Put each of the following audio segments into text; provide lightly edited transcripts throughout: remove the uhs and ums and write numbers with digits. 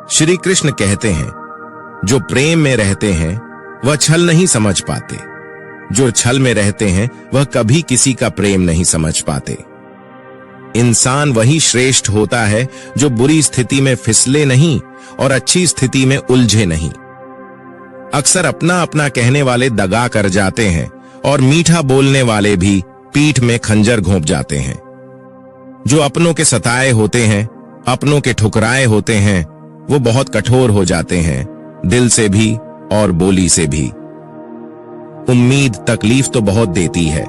श्री कृष्ण कहते हैं, जो प्रेम में रहते हैं वह छल नहीं समझ पाते, जो छल में रहते हैं वह कभी किसी का प्रेम नहीं समझ पाते। इंसान वही श्रेष्ठ होता है जो बुरी स्थिति में फिसले नहीं और अच्छी स्थिति में उलझे नहीं। अक्सर अपना अपना कहने वाले दगा कर जाते हैं और मीठा बोलने वाले भी पीठ में खंजर घोंप जाते हैं। जो अपनों के सताए होते हैं, अपनों के ठुकराए होते हैं, वो बहुत कठोर हो जाते हैं, दिल से भी और बोली से भी। उम्मीद तकलीफ तो बहुत देती है,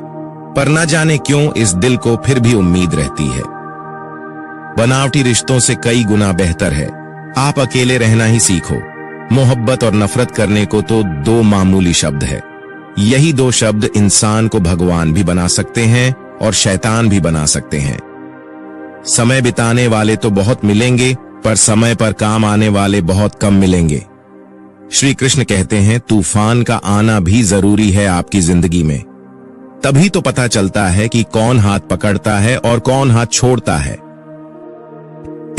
पर न जाने क्यों इस दिल को फिर भी उम्मीद रहती है। बनावटी रिश्तों से कई गुना बेहतर है आप अकेले रहना ही सीखो। मोहब्बत और नफरत करने को तो दो मामूली शब्द है। यही दो शब्द इंसान को भगवान भी बना सकते हैं और शैतान भी बना सकते हैं। समय बिताने वाले तो बहुत मिलेंगे, पर समय पर काम आने वाले बहुत कम मिलेंगे। श्री कृष्ण कहते हैं, तूफान का आना भी जरूरी है आपकी जिंदगी में। तभी तो पता चलता है कि कौन हाथ पकड़ता है और कौन हाथ छोड़ता है।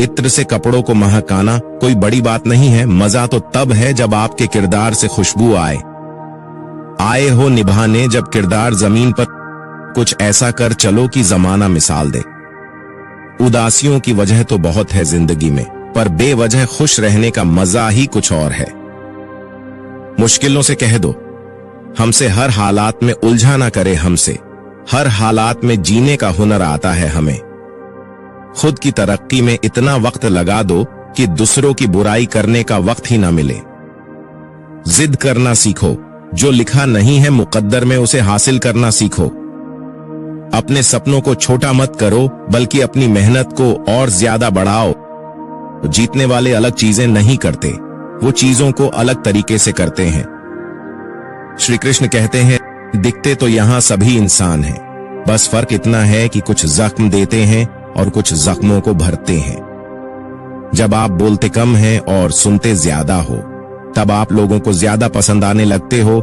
इत्र से कपड़ों को महकाना कोई बड़ी बात नहीं है, मजा तो तब है जब आपके किरदार से खुशबू आए हो निभाने, जब किरदार जमीन पर कुछ ऐसा कर चलो कि जमाना मिसाल दे। उदासियों की वजह तो बहुत है जिंदगी में, पर बेवजह खुश रहने का मजा ही कुछ और है। मुश्किलों से कह दो हमसे हर हालात में उलझा ना करे, हमसे हर हालात में जीने का हुनर आता है हमें। खुद की तरक्की में इतना वक्त लगा दो कि दूसरों की बुराई करने का वक्त ही ना मिले। जिद करना सीखो, जो लिखा नहीं है मुकद्दर में उसे हासिल करना सीखो। अपने सपनों को छोटा मत करो, बल्कि अपनी मेहनत को और ज्यादा बढ़ाओ। जीतने वाले अलग चीजें नहीं करते, वो चीजों को अलग तरीके से करते हैं। श्री कृष्ण कहते हैं, दिखते तो यहां सभी इंसान हैं, बस फर्क इतना है कि कुछ जख्म देते हैं और कुछ जख्मों को भरते हैं। जब आप बोलते कम हैं और सुनते ज्यादा हो, तब आप लोगों को ज्यादा पसंद आने लगते हो।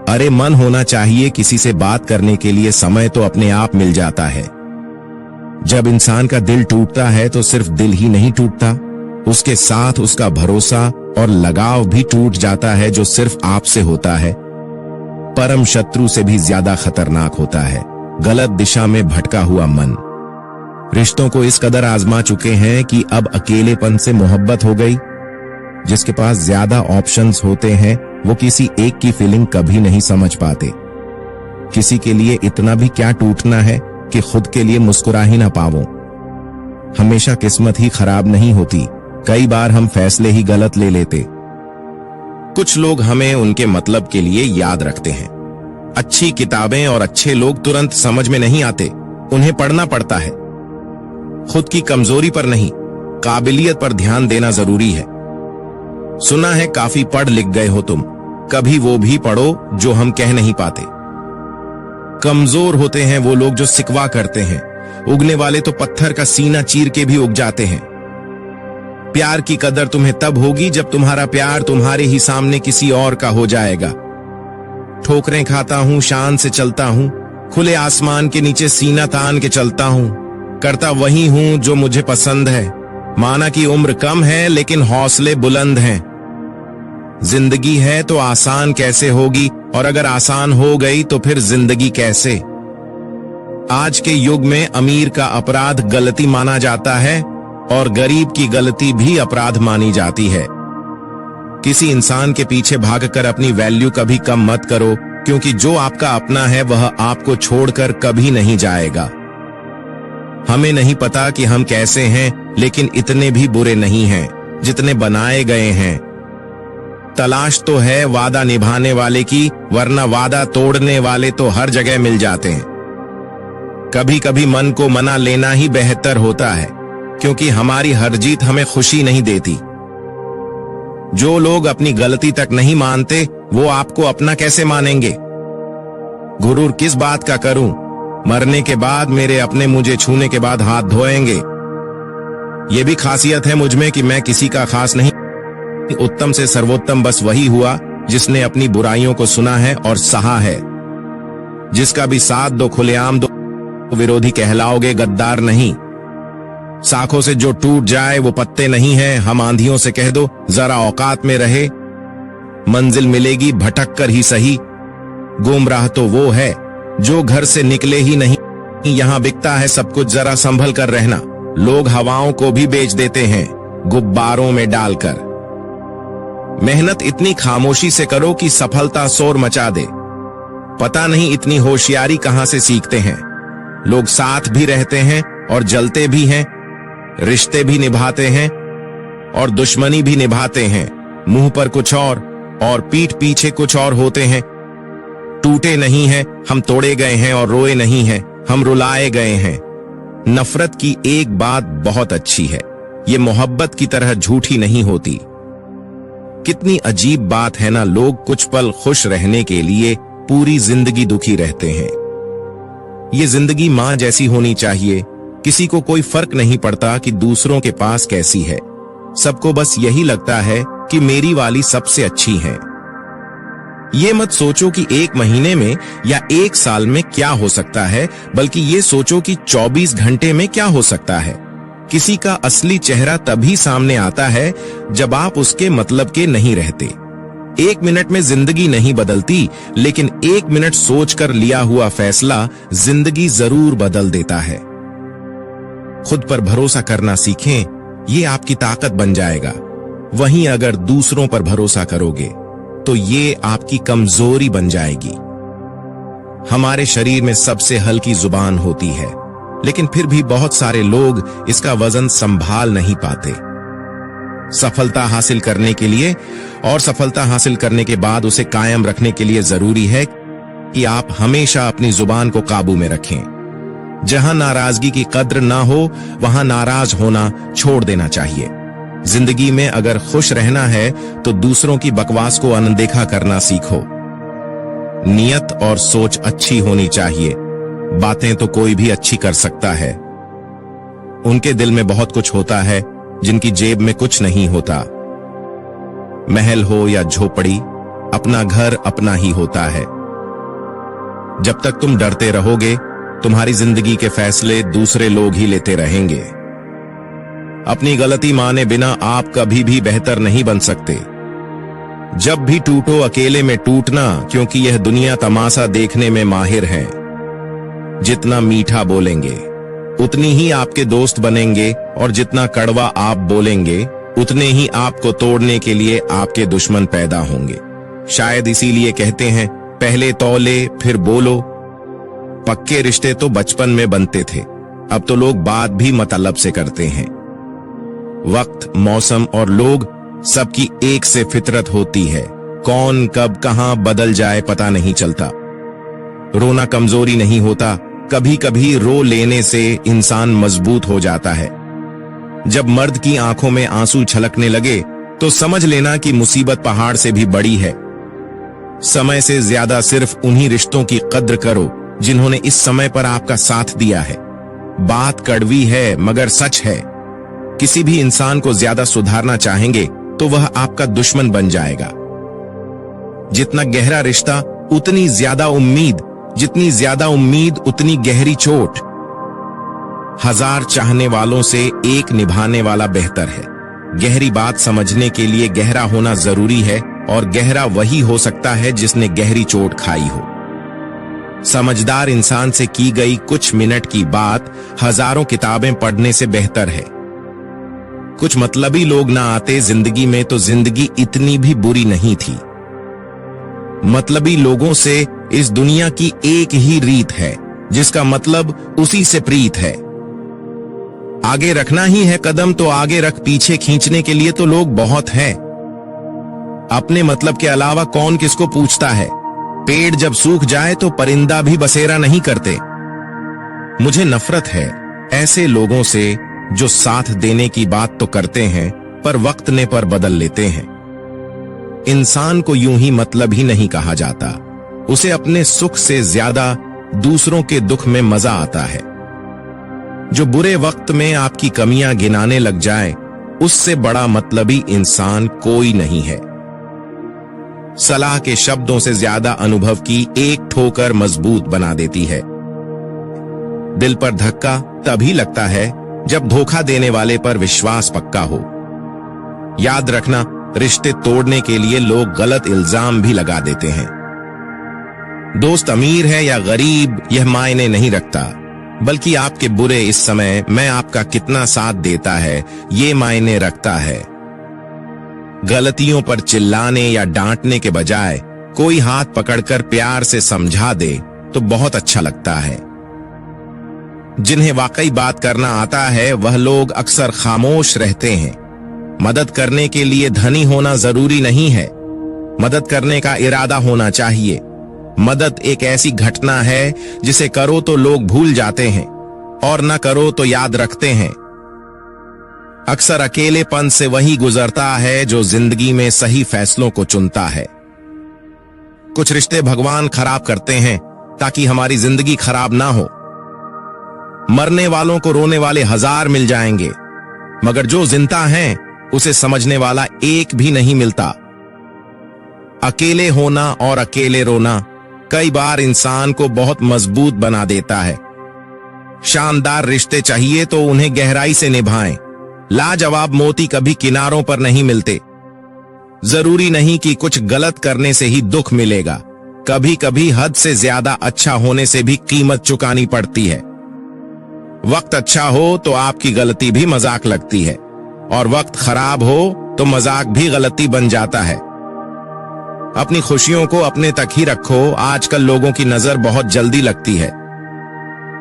अरे मन होना चाहिए किसी से बात करने के लिए, समय तो अपने आप मिल जाता है। जब इंसान का दिल टूटता है तो सिर्फ दिल ही नहीं टूटता, उसके साथ उसका भरोसा और लगाव भी टूट जाता है, जो सिर्फ आपसे होता है। परम शत्रु से भी ज्यादा खतरनाक होता है गलत दिशा में भटका हुआ मन। रिश्तों को इस कदर आजमा चुके हैं कि अब अकेलेपन से मोहब्बत हो गई। जिसके पास ज्यादा ऑप्शंस होते हैं वो किसी एक की फीलिंग कभी नहीं समझ पाते। किसी के लिए इतना भी क्या टूटना है कि खुद के लिए मुस्कुरा ही ना पावो। हमेशा किस्मत ही खराब नहीं होती, कई बार हम फैसले ही गलत ले लेते। कुछ लोग हमें उनके मतलब के लिए याद रखते हैं। अच्छी किताबें और अच्छे लोग तुरंत समझ में नहीं आते, उन्हें पढ़ना पड़ता है। खुद की कमजोरी पर नहीं, काबिलियत पर ध्यान देना जरूरी है। सुना है काफी पढ़ लिख गए हो तुम, कभी वो भी पढ़ो जो हम कह नहीं पाते। कमजोर होते हैं वो लोग जो सिकवा करते हैं, उगने वाले तो पत्थर का सीना चीर के भी उग जाते हैं। प्यार की कदर तुम्हें तब होगी जब तुम्हारा प्यार तुम्हारे ही सामने किसी और का हो जाएगा। ठोकरें खाता हूं, शान से चलता हूं, खुले आसमान के नीचे सीना तान के चलता हूं, करता वही हूं जो मुझे पसंद है। माना कि उम्र कम है लेकिन हौसले बुलंद हैं। जिंदगी है तो आसान कैसे होगी, और अगर आसान हो गई तो फिर जिंदगी कैसे। आज के युग में अमीर का अपराध गलती माना जाता है और गरीब की गलती भी अपराध मानी जाती है। किसी इंसान के पीछे भागकर अपनी वैल्यू कभी कम मत करो, क्योंकि जो आपका अपना है वह आपको छोड़कर कभी नहीं जाएगा। हमें नहीं पता कि हम कैसे हैं, लेकिन इतने भी बुरे नहीं हैं जितने बनाए गए हैं। तलाश तो है वादा निभाने वाले की, वरना वादा तोड़ने वाले तो हर जगह मिल जाते हैं। कभी कभी मन को मना लेना ही बेहतर होता है, क्योंकि हमारी हर जीत हमें खुशी नहीं देती। जो लोग अपनी गलती तक नहीं मानते वो आपको अपना कैसे मानेंगे। गुरूर किस बात का करूं, मरने के बाद मेरे अपने मुझे छूने के बाद हाथ धोएंगे। ये भी खासियत है मुझ में कि मैं किसी का खास नहीं। उत्तम से सर्वोत्तम बस वही हुआ जिसने अपनी बुराइयों को सुना है और सहा है। जिसका भी साथ दो खुलेआम दो, विरोधी कहलाओगे, गद्दार नहीं। शाखों से जो टूट जाए वो पत्ते नहीं है। हम आंधियों से कह दो जरा औकात में रहे, मंजिल मिलेगी भटक कर ही सही। गुमराह तो वो है जो घर से निकले ही नहीं। यहाँ बिकता है सब कुछ, जरा संभल कर रहना। लोग हवाओं को भी बेच देते हैं गुब्बारों में डालकर। मेहनत इतनी खामोशी से करो कि सफलता शोर मचा दे। पता नहीं इतनी होशियारी कहां से सीखते हैं। लोग साथ भी रहते हैं और जलते भी हैं, रिश्ते भी निभाते हैं और दुश्मनी भी निभाते हैं। मुंह पर कुछ और पीठ पीछे कुछ और होते हैं। टूटे नहीं हैं हम, तोड़े गए हैं, और रोए नहीं हैं हम, रुलाए गए हैं। नफरत की एक बात बहुत अच्छी है, ये मोहब्बत की तरह झूठी नहीं होती। कितनी अजीब बात है ना, लोग कुछ पल खुश रहने के लिए पूरी जिंदगी दुखी रहते हैं। ये जिंदगी मां जैसी होनी चाहिए, किसी को कोई फर्क नहीं पड़ता कि दूसरों के पास कैसी है। सबको बस यही लगता है कि मेरी वाली सबसे अच्छी है। ये मत सोचो कि एक महीने में या एक साल में क्या हो सकता है, बल्कि ये सोचो कि 24 घंटे में क्या हो सकता है। किसी का असली चेहरा तभी सामने आता है जब आप उसके मतलब के नहीं रहते। 1 मिनट में जिंदगी नहीं बदलती, लेकिन 1 मिनट सोचकर लिया हुआ फैसला जिंदगी जरूर बदल देता है। खुद पर भरोसा करना सीखें, ये आपकी ताकत बन जाएगा। वहीं अगर दूसरों पर भरोसा करोगे तो ये आपकी कमजोरी बन जाएगी। हमारे शरीर में सबसे हल्की जुबान होती है, लेकिन फिर भी बहुत सारे लोग इसका वजन संभाल नहीं पाते। सफलता हासिल करने के लिए और सफलता हासिल करने के बाद उसे कायम रखने के लिए जरूरी है कि आप हमेशा अपनी जुबान को काबू में रखें। जहां नाराजगी की कद्र ना हो, वहां नाराज होना छोड़ देना चाहिए। जिंदगी में अगर खुश रहना है तो दूसरों की बकवास को अनदेखा करना सीखो। नियत और सोच अच्छी होनी चाहिए। बातें तो कोई भी अच्छी कर सकता है। उनके दिल में बहुत कुछ होता है जिनकी जेब में कुछ नहीं होता। महल हो या झोपड़ी, अपना घर अपना ही होता है। जब तक तुम डरते रहोगे, तुम्हारी जिंदगी के फैसले दूसरे लोग ही लेते रहेंगे। अपनी गलती माने बिना आप कभी भी बेहतर नहीं बन सकते। जब भी टूटो अकेले में टूटना, क्योंकि यह दुनिया तमाशा देखने में माहिर है। जितना मीठा बोलेंगे उतनी ही आपके दोस्त बनेंगे, और जितना कड़वा आप बोलेंगे उतने ही आपको तोड़ने के लिए आपके दुश्मन पैदा होंगे। शायद इसीलिए कहते हैं, पहले तौले फिर बोलो। पक्के रिश्ते तो बचपन में बनते थे, अब तो लोग बात भी मतलब से करते हैं। वक्त, मौसम और लोग सबकी एक से फितरत होती है। कौन कब कहां बदल जाए पता नहीं चलता। रोना कमजोरी नहीं होता, कभी कभी रो लेने से इंसान मजबूत हो जाता है। जब मर्द की आंखों में आंसू छलकने लगे तो समझ लेना कि मुसीबत पहाड़ से भी बड़ी है। समय से ज्यादा सिर्फ उन्हीं रिश्तों की कद्र करो जिन्होंने इस समय पर आपका साथ दिया है। बात कड़वी है मगर सच है। किसी भी इंसान को ज्यादा सुधारना चाहेंगे तो वह आपका दुश्मन बन जाएगा। जितना गहरा रिश्ता उतनी ज्यादा उम्मीद, जितनी ज्यादा उम्मीद उतनी गहरी चोट। 1000 चाहने वालों से एक निभाने वाला बेहतर है। गहरी बात समझने के लिए गहरा होना जरूरी है, और गहरा वही हो सकता है जिसने गहरी चोट खाई हो। समझदार इंसान से की गई कुछ मिनट की बात हजारों किताबें पढ़ने से बेहतर है। कुछ मतलबी लोग ना आते जिंदगी में तो जिंदगी इतनी भी बुरी नहीं थी। मतलबी लोगों से इस दुनिया की एक ही रीत है, जिसका मतलब उसी से प्रीत है। आगे रखना ही है कदम तो आगे रख, पीछे खींचने के लिए तो लोग बहुत हैं। अपने मतलब के अलावा कौन किसको पूछता है। पेड़ जब सूख जाए तो परिंदा भी बसेरा नहीं करते। मुझे नफरत है ऐसे लोगों से जो साथ देने की बात तो करते हैं पर वक्त ने पर बदल लेते हैं। इंसान को यूं ही मतलब ही नहीं कहा जाता, उसे अपने सुख से ज्यादा दूसरों के दुख में मजा आता है। जो बुरे वक्त में आपकी कमियां गिनाने लग जाए, उससे बड़ा मतलबी इंसान कोई नहीं है। सलाह के शब्दों से ज्यादा अनुभव की एक ठोकर मजबूत बना देती है। दिल पर धक्का तभी लगता है जब धोखा देने वाले पर विश्वास पक्का हो। याद रखना, रिश्ते तोड़ने के लिए लोग गलत इल्जाम भी लगा देते हैं। दोस्त अमीर है या गरीब यह मायने नहीं रखता, बल्कि आपके बुरे इस समय में आपका कितना साथ देता है ये मायने रखता है। गलतियों पर चिल्लाने या डांटने के बजाय कोई हाथ पकड़कर प्यार से समझा दे तो बहुत अच्छा लगता है। जिन्हें वाकई बात करना आता है वह लोग अक्सर खामोश रहते हैं। मदद करने के लिए धनी होना जरूरी नहीं है, मदद करने का इरादा होना चाहिए। मदद एक ऐसी घटना है जिसे करो तो लोग भूल जाते हैं और न करो तो याद रखते हैं। अक्सर अकेलेपन से वही गुजरता है जो जिंदगी में सही फैसलों को चुनता है। कुछ रिश्ते भगवान खराब करते हैं ताकि हमारी जिंदगी खराब ना हो। मरने वालों को रोने वाले 1000 मिल जाएंगे, मगर जो जिंदा हैं उसे समझने वाला एक भी नहीं मिलता। अकेले होना और अकेले रोना कई बार इंसान को बहुत मजबूत बना देता है। शानदार रिश्ते चाहिए तो उन्हें गहराई से निभाएं। लाजवाब मोती कभी किनारों पर नहीं मिलते। जरूरी नहीं कि कुछ गलत करने से ही दुख मिलेगा, कभी कभी हद से ज्यादा अच्छा होने से भी कीमत चुकानी पड़ती है। वक्त अच्छा हो तो आपकी गलती भी मजाक लगती है, और वक्त खराब हो तो मजाक भी गलती बन जाता है। अपनी खुशियों को अपने तक ही रखो। आजकल लोगों की नजर बहुत जल्दी लगती है।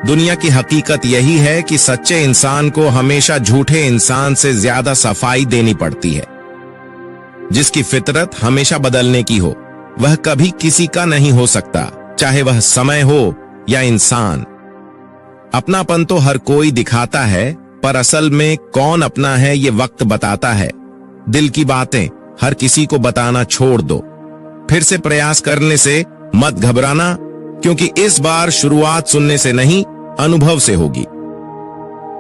दुनिया की हकीकत यही है कि सच्चे इंसान को हमेशा झूठे इंसान से ज्यादा सफाई देनी पड़ती है। जिसकी फितरत हमेशा बदलने की हो वह कभी किसी का नहीं हो सकता, चाहे वह समय हो या इंसान। अपनापन तो हर कोई दिखाता है, पर असल में कौन अपना है ये वक्त बताता है। दिल की बातें हर किसी को बताना छोड़ दो। फिर से प्रयास करने से मत घबराना, क्योंकि इस बार शुरुआत सुनने से नहीं अनुभव से होगी।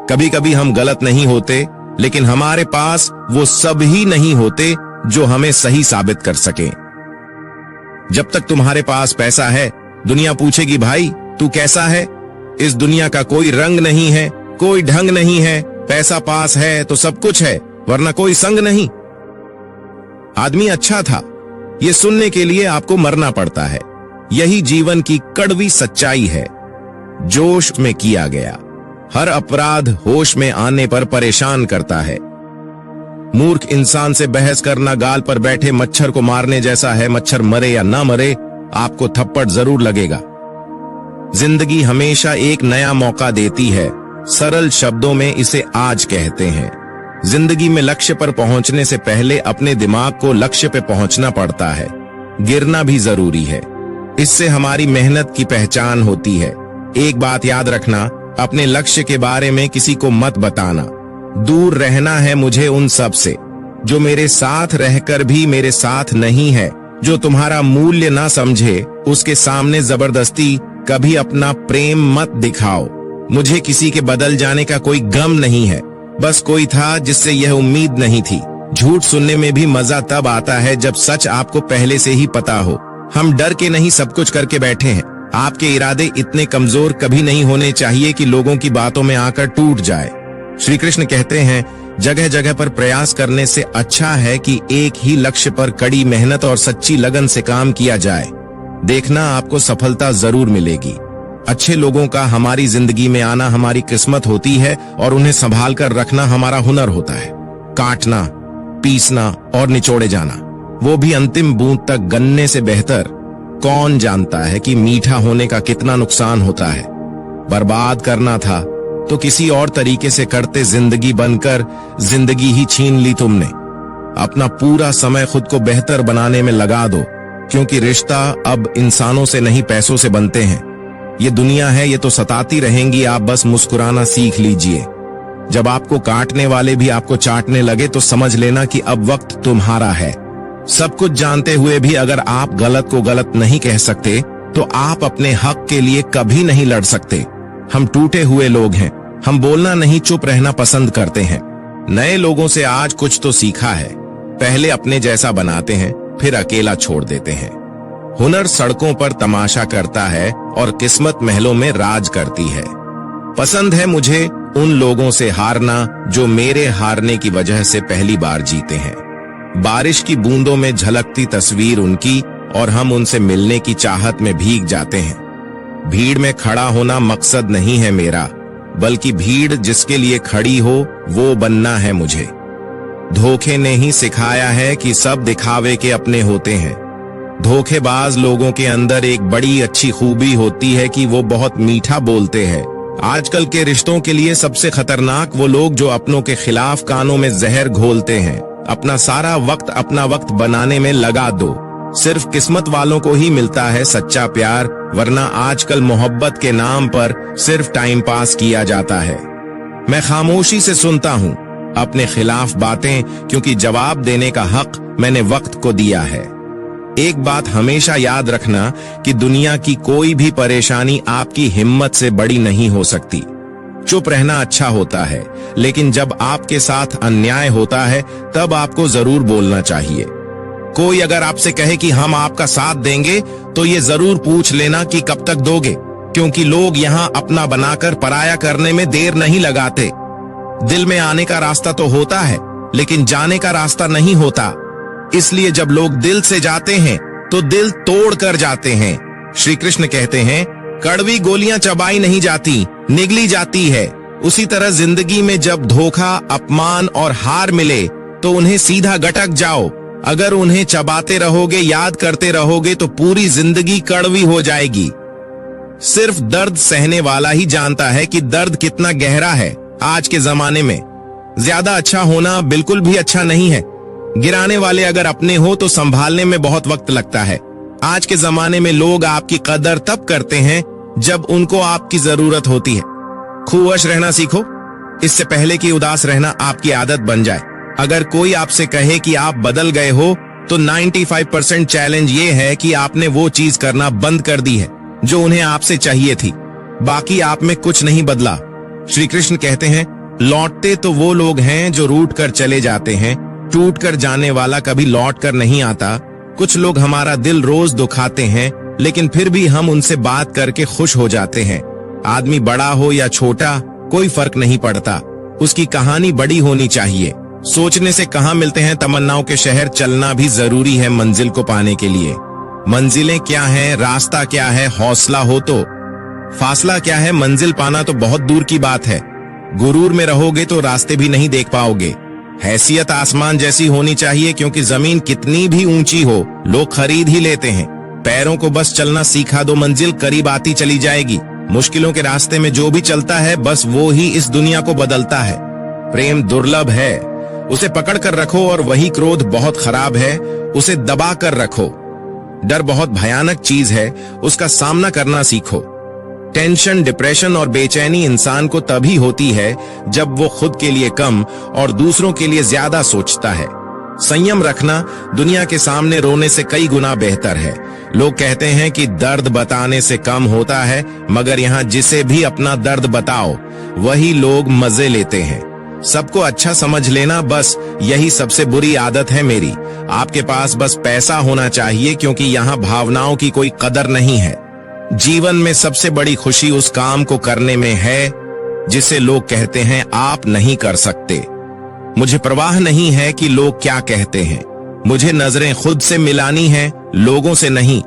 कभी कभी हम गलत नहीं होते, लेकिन हमारे पास वो सब ही नहीं होते जो हमें सही साबित कर सके। जब तक तुम्हारे पास पैसा है, दुनिया पूछेगी भाई तू कैसा है। इस दुनिया का कोई रंग नहीं है, कोई ढंग नहीं है। पैसा पास है तो सब कुछ है, वरना कोई संग नहीं। आदमी अच्छा था ये सुनने के लिए आपको मरना पड़ता है। यही जीवन की कड़वी सच्चाई है। जोश में किया गया हर अपराध होश में आने पर परेशान करता है। मूर्ख इंसान से बहस करना गाल पर बैठे मच्छर को मारने जैसा है। मच्छर मरे या ना मरे, आपको थप्पड़ जरूर लगेगा। जिंदगी हमेशा एक नया मौका देती है। सरल शब्दों में इसे आज कहते हैं। जिंदगी में लक्ष्य पर पहुंचने से पहले अपने दिमाग को लक्ष्य पे पहुंचना पड़ता है। गिरना भी जरूरी है, इससे हमारी मेहनत की पहचान होती है। एक बात याद रखना, अपने लक्ष्य के बारे में किसी को मत बताना। दूर रहना है मुझे उन सब से जो मेरे साथ रहकर भी मेरे साथ नहीं है। जो तुम्हारा मूल्य ना समझे उसके सामने जबरदस्ती कभी अपना प्रेम मत दिखाओ। मुझे किसी के बदल जाने का कोई गम नहीं है, बस कोई था जिससे यह उम्मीद नहीं थी। झूठ सुनने में भी मजा तब आता है जब सच आपको पहले से ही पता हो। हम डर के नहीं सब कुछ करके बैठे हैं। आपके इरादे इतने कमजोर कभी नहीं होने चाहिए कि लोगों की बातों में आकर टूट जाए। श्री कृष्ण कहते हैं, जगह जगह पर प्रयास करने से अच्छा है कि एक ही लक्ष्य पर कड़ी मेहनत और सच्ची लगन से काम किया जाए। देखना आपको सफलता जरूर मिलेगी। अच्छे लोगों का हमारी जिंदगी में आना हमारी किस्मत होती है और उन्हें संभाल कर रखना हमारा हुनर होता है। काटना, पीसना और निचोड़े जाना, वो भी अंतिम बूंद तक गन्ने से बेहतर। कौन जानता है कि मीठा होने का कितना नुकसान होता है। बर्बाद करना था तो किसी और तरीके से करते, जिंदगी बनकर जिंदगी ही छीन ली तुमने। अपना पूरा समय खुद को बेहतर बनाने में लगा दो, क्योंकि रिश्ता अब इंसानों से नहीं पैसों से बनते हैं। ये दुनिया है, ये तो सताती रहेंगी, आप बस मुस्कुराना सीख लीजिए। जब आपको काटने वाले भी आपको चाटने लगे तो समझ लेना कि अब वक्त तुम्हारा है। सब कुछ जानते हुए भी अगर आप गलत को गलत नहीं कह सकते तो आप अपने हक के लिए कभी नहीं लड़ सकते। हम टूटे हुए लोग हैं, हम बोलना नहीं चुप रहना पसंद करते हैं। नए लोगों से आज कुछ तो सीखा है। पहले अपने जैसा बनाते हैं, फिर अकेला छोड़ देते हैं। हुनर सड़कों पर तमाशा करता है और किस्मत महलों में राज करती है। पसंद है मुझे उन लोगों से हारना जो मेरे हारने की वजह से पहली बार जीते हैं। बारिश की बूंदों में झलकती तस्वीर उनकी और हम उनसे मिलने की चाहत में भीग जाते हैं। भीड़ में खड़ा होना मकसद नहीं है मेरा, बल्कि भीड़ जिसके लिए खड़ी हो वो बनना है मुझे। धोखे ने ही सिखाया है कि सब दिखावे के अपने होते हैं। धोखेबाज लोगों के अंदर एक बड़ी अच्छी खूबी होती है कि वो बहुत मीठा बोलते हैं। आजकल के रिश्तों के लिए सबसे खतरनाक वो लोग जो अपनों के खिलाफ कानों में जहर घोलते हैं। अपना सारा वक्त अपना वक्त बनाने में लगा दो। सिर्फ किस्मत वालों को ही मिलता है सच्चा प्यार, वरना आजकल मोहब्बत के नाम पर सिर्फ टाइम पास किया जाता है। मैं खामोशी से सुनता हूँ अपने खिलाफ बातें, क्योंकि जवाब देने का हक मैंने वक्त को दिया है। एक बात हमेशा याद रखना कि दुनिया की कोई भी परेशानी आपकी हिम्मत से बड़ी नहीं हो सकती। चुप रहना अच्छा होता है, लेकिन जब आपके साथ अन्याय होता है तब आपको जरूर बोलना चाहिए। कोई अगर आपसे कहे कि हम आपका साथ देंगे तो ये जरूर पूछ लेना कि कब तक दोगे, क्योंकि लोग यहाँ अपना बनाकर पराया करने में देर नहीं लगाते। दिल में आने का रास्ता तो होता है, लेकिन जाने का रास्ता नहीं होता। इसलिए जब लोग दिल से जाते हैं तो दिल तोड़ कर जाते हैं। श्री कृष्ण कहते हैं, कड़वी गोलियां चबाई नहीं जाती, निगली जाती है। उसी तरह जिंदगी में जब धोखा, अपमान और हार मिले तो उन्हें सीधा गटक जाओ। अगर उन्हें चबाते रहोगे, याद करते रहोगे तो पूरी जिंदगी कड़वी हो जाएगी। सिर्फ दर्द सहने वाला ही जानता है कि दर्द कितना गहरा है। आज के जमाने में ज्यादा अच्छा होना बिल्कुल भी अच्छा नहीं है। गिराने वाले अगर अपने हो तो संभालने में बहुत वक्त लगता है। आज के जमाने में लोग आपकी कदर तब करते हैं जब उनको आपकी जरूरत होती है। खुश रहना सीखो, इससे पहले कि उदास रहना आपकी आदत बन जाए। अगर कोई आपसे कहे कि आप बदल गए हो तो 95% चैलेंज ये है कि आपने वो चीज करना बंद कर दी है जो उन्हें आपसे चाहिए थी। बाकी आप में कुछ नहीं बदला। श्री कृष्ण कहते हैं, लौटते तो वो लोग हैं जो रूठ कर चले जाते हैं, टूट कर जाने वाला कभी लौट कर नहीं आता। कुछ लोग हमारा दिल रोज दुखाते हैं, लेकिन फिर भी हम उनसे बात करके खुश हो जाते हैं। आदमी बड़ा हो या छोटा कोई फर्क नहीं पड़ता, उसकी कहानी बड़ी होनी चाहिए। सोचने से कहाँ मिलते हैं तमन्नाओं के शहर, चलना भी जरूरी है मंजिल को पाने के लिए। मंजिलें क्या है, रास्ता क्या है, हौसला हो तो फासला क्या है, मंजिल पाना तो बहुत दूर की बात है। गुरूर में रहोगे तो रास्ते भी नहीं देख पाओगे। हैसियत आसमान जैसी होनी चाहिए, क्योंकि जमीन कितनी भी ऊंची हो लोग खरीद ही लेते हैं। पैरों को बस चलना सिखा दो, मंजिल करीब आती चली जाएगी। मुश्किलों के रास्ते में जो भी चलता है बस वो ही इस दुनिया को बदलता है। प्रेम दुर्लभ है, उसे पकड़ कर रखो, और वही क्रोध बहुत खराब है, उसे दबा कर रखो। डर बहुत भयानक चीज है, उसका सामना करना सीखो। टेंशन, डिप्रेशन और बेचैनी इंसान को तभी होती है जब वो खुद के लिए कम और दूसरों के लिए ज्यादा सोचता है। संयम रखना दुनिया के सामने रोने से कई गुना बेहतर है। लोग कहते हैं कि दर्द बताने से कम होता है, मगर यहाँ जिसे भी अपना दर्द बताओ वही लोग मजे लेते हैं। सबको अच्छा समझ लेना, बस यही सबसे बुरी आदत है मेरी। आपके पास बस पैसा होना चाहिए, क्योंकि यहाँ भावनाओं की कोई कदर नहीं है। जीवन में सबसे बड़ी खुशी उस काम को करने में है जिसे लोग कहते हैं आप नहीं कर सकते। मुझे परवाह नहीं है कि लोग क्या कहते हैं, मुझे नजरें खुद से मिलानी है, लोगों से नहीं।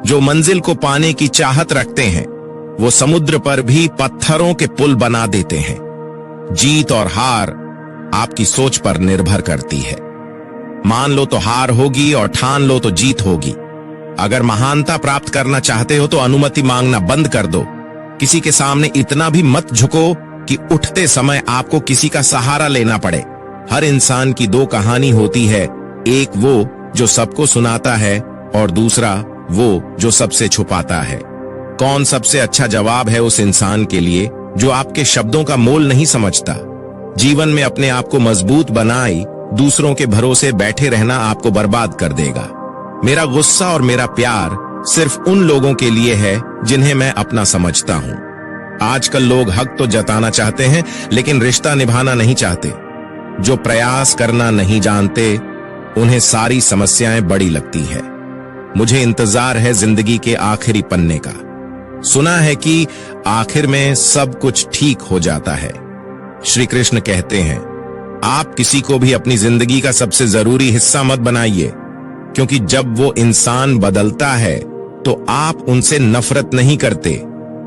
जो मंजिल को पाने की चाहत रखते हैं वो समुद्र पर भी पत्थरों के पुल बना देते हैं। जीत और हार आपकी सोच पर निर्भर करती है। मान लो तो हार होगी और ठान लो तो जीत होगी। अगर महानता प्राप्त करना चाहते हो तो अनुमति मांगना बंद कर दो। किसी के सामने इतना भी मत झुको कि उठते समय आपको किसी का सहारा लेना पड़े। हर इंसान की दो कहानी होती है, एक वो जो सबको सुनाता है और दूसरा वो जो सबसे छुपाता है। कौन सबसे अच्छा जवाब है उस इंसान के लिए जो आपके शब्दों का मोल नहीं समझता। जीवन में अपने आप को मजबूत बनाए, दूसरों के भरोसे बैठे रहना आपको बर्बाद कर देगा। मेरा गुस्सा और मेरा प्यार सिर्फ उन लोगों के लिए है जिन्हें मैं अपना समझता हूँ। आजकल लोग हक तो जताना चाहते हैं, लेकिन रिश्ता निभाना नहीं चाहते। जो प्रयास करना नहीं जानते उन्हें सारी समस्याएं बड़ी लगती है। मुझे इंतजार है जिंदगी के आखिरी पन्ने का, सुना है कि आखिर में सब कुछ ठीक हो जाता है। श्री कृष्ण कहते हैं, आप किसी को भी अपनी जिंदगी का सबसे जरूरी हिस्सा मत बनाइए, क्योंकि जब वो इंसान बदलता है तो आप उनसे नफरत नहीं करते,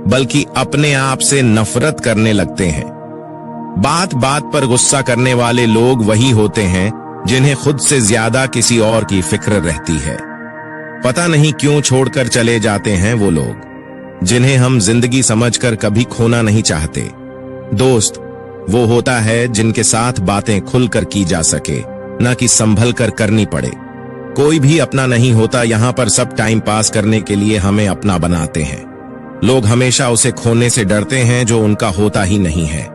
बल्कि अपने आप से नफरत करने लगते हैं। बात बात पर गुस्सा करने वाले लोग वही होते हैं जिन्हें खुद से ज्यादा किसी और की फिक्र रहती है। पता नहीं क्यों छोड़कर चले जाते हैं वो लोग जिन्हें हम जिंदगी समझकर कभी खोना नहीं चाहते। दोस्त वो होता है जिनके साथ बातें खुलकर की जा सके, न कि संभल कर करनी पड़े। कोई भी अपना नहीं होता, यहाँ पर सब टाइम पास करने के लिए हमें अपना बनाते हैं। लोग हमेशा उसे खोने से डरते हैं जो उनका होता ही नहीं है।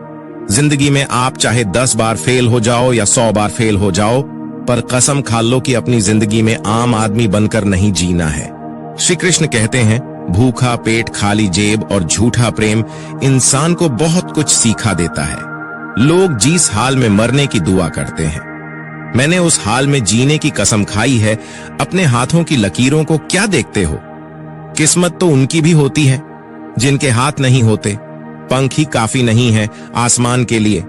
जिंदगी में आप चाहे 10 बार फेल हो जाओ या 100 बार फेल हो जाओ, पर कसम खा लो कि अपनी जिंदगी में आम आदमी बनकर नहीं जीना है। श्री कृष्ण कहते हैं, भूखा पेट, खाली जेब और झूठा प्रेम इंसान को बहुत कुछ सिखा देता है। लोग जिस हाल में मरने की दुआ करते हैं, मैंने उस हाल में जीने की कसम खाई है। अपने हाथों की लकीरों को क्या देखते हो? किस्मत तो उनकी भी होती है जिनके हाथ नहीं होते। पंख ही काफी नहीं है आसमान के लिए,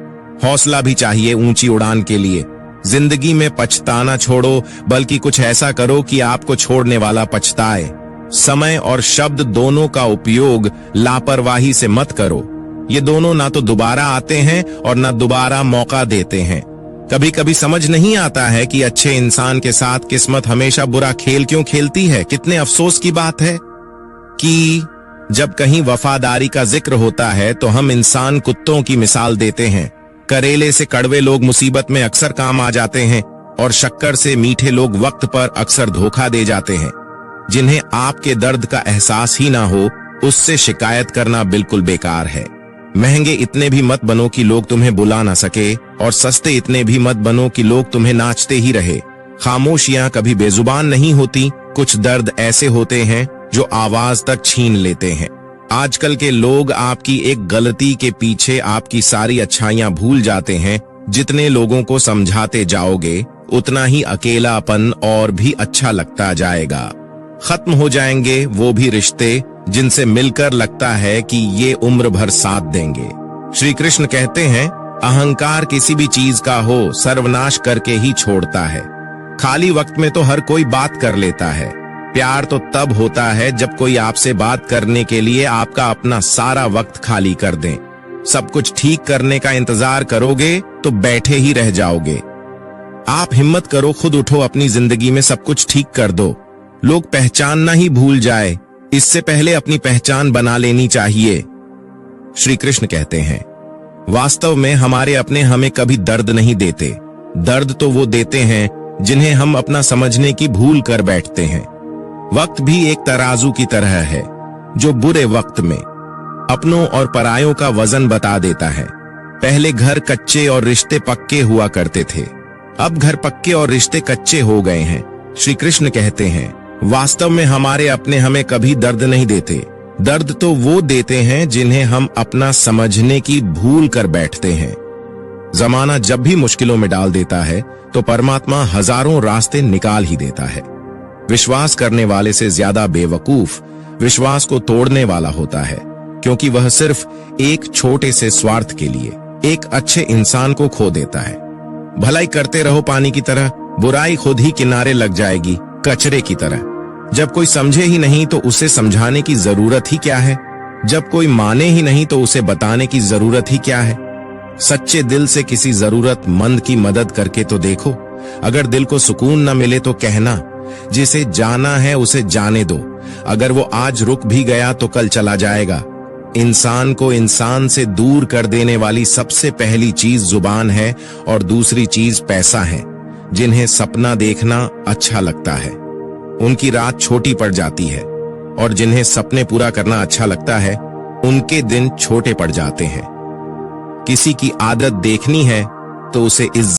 हौसला भी चाहिए ऊंची उड़ान के लिए। जिंदगी में पछताना छोड़ो, बल्कि कुछ ऐसा करो कि आपको छोड़ने वाला पछताए। समय और शब्द दोनों का उपयोग लापरवाही से मत करो। ये दोनों ना तो दोबारा आते हैं और ना दोबारा मौका देते हैं। कभी कभी समझ नहीं आता है कि अच्छे इंसान के साथ किस्मत हमेशा बुरा खेल क्यों खेलती है। कितने अफसोस की बात है कि जब कहीं वफादारी का जिक्र होता है तो हम इंसान कुत्तों की मिसाल देते हैं। करेले से कड़वे लोग मुसीबत में अक्सर काम आ जाते हैं और शक्कर से मीठे लोग वक्त पर अक्सर धोखा दे जाते हैं। जिन्हें आपके दर्द का एहसास ही ना हो, उससे शिकायत करना बिल्कुल बेकार है। महंगे इतने भी मत बनो कि लोग तुम्हें बुला ना सके, और सस्ते इतने भी मत बनो कि लोग तुम्हें नाचते ही रहे। खामोशियां कभी बेजुबान नहीं होती। कुछ दर्द ऐसे होते हैं जो आवाज तक छीन लेते हैं। आजकल के लोग आपकी एक गलती के पीछे आपकी सारी अच्छाइयां भूल जाते हैं। जितने लोगों को समझाते जाओगे, उतना ही अकेलापन और भी अच्छा लगता जाएगा। खत्म हो जाएंगे वो भी रिश्ते जिनसे मिलकर लगता है कि ये उम्र भर साथ देंगे। श्री कृष्ण कहते हैं, अहंकार किसी भी चीज का हो, सर्वनाश करके ही छोड़ता है। खाली वक्त में तो हर कोई बात कर लेता है। प्यार तो तब होता है जब कोई आपसे बात करने के लिए आपका अपना सारा वक्त खाली कर दे। सब कुछ ठीक करने का इंतजार करोगे तो बैठे ही रह जाओगे। आप हिम्मत करो, खुद उठो, अपनी जिंदगी में सब कुछ ठीक कर दो। लोग पहचानना ही भूल जाए, इससे पहले अपनी पहचान बना लेनी चाहिए। श्री कृष्ण कहते हैं, वास्तव में हमारे अपने हमें कभी दर्द नहीं देते। दर्द तो वो देते हैं जिन्हें हम अपना समझने की भूल कर बैठते हैं। वक्त भी एक तराजू की तरह है जो बुरे वक्त में अपनों और परायों का वजन बता देता है। पहले घर कच्चे और रिश्ते पक्के हुआ करते थे, अब घर पक्के और रिश्ते कच्चे हो गए हैं। श्री कृष्ण कहते हैं, वास्तव में हमारे अपने हमें कभी दर्द नहीं देते। दर्द तो वो देते हैं जिन्हें हम अपना समझने की भूल कर बैठते हैं। जमाना जब भी मुश्किलों में डाल देता है तो परमात्मा हजारों रास्ते निकाल ही देता है। विश्वास करने वाले से ज्यादा बेवकूफ विश्वास को तोड़ने वाला होता है, क्योंकि वह सिर्फ एक छोटे से स्वार्थ के लिए एक अच्छे इंसान को खो देता है। भलाई करते रहो पानी की तरह, बुराई खुद ही किनारे लग जाएगी कचरे की तरह। जब कोई समझे ही नहीं तो उसे समझाने की जरूरत ही क्या है? जब कोई माने ही नहीं तो उसे बताने की जरूरत ही क्या है? सच्चे दिल से किसी जरूरतमंद की मदद करके तो देखो। अगर दिल को सुकून न मिले तो कहना, जिसे जाना है उसे जाने दो। अगर वो आज रुक भी गया तो कल चला जाएगा। इंसान को इंसान से दूर कर देने वाली सबसे पहली चीज जुबान है और दूसरी चीज पैसा है। जिन्हें सपना देखना अच्छा लगता है उनकी रात छोटी पड़ जाती है, और जिन्हें सपने पूरा करना अच्छा लगता है उनके दिन छोटे पड़ जाते हैं। किसी की आदत देखनी है तो उसे इज्जत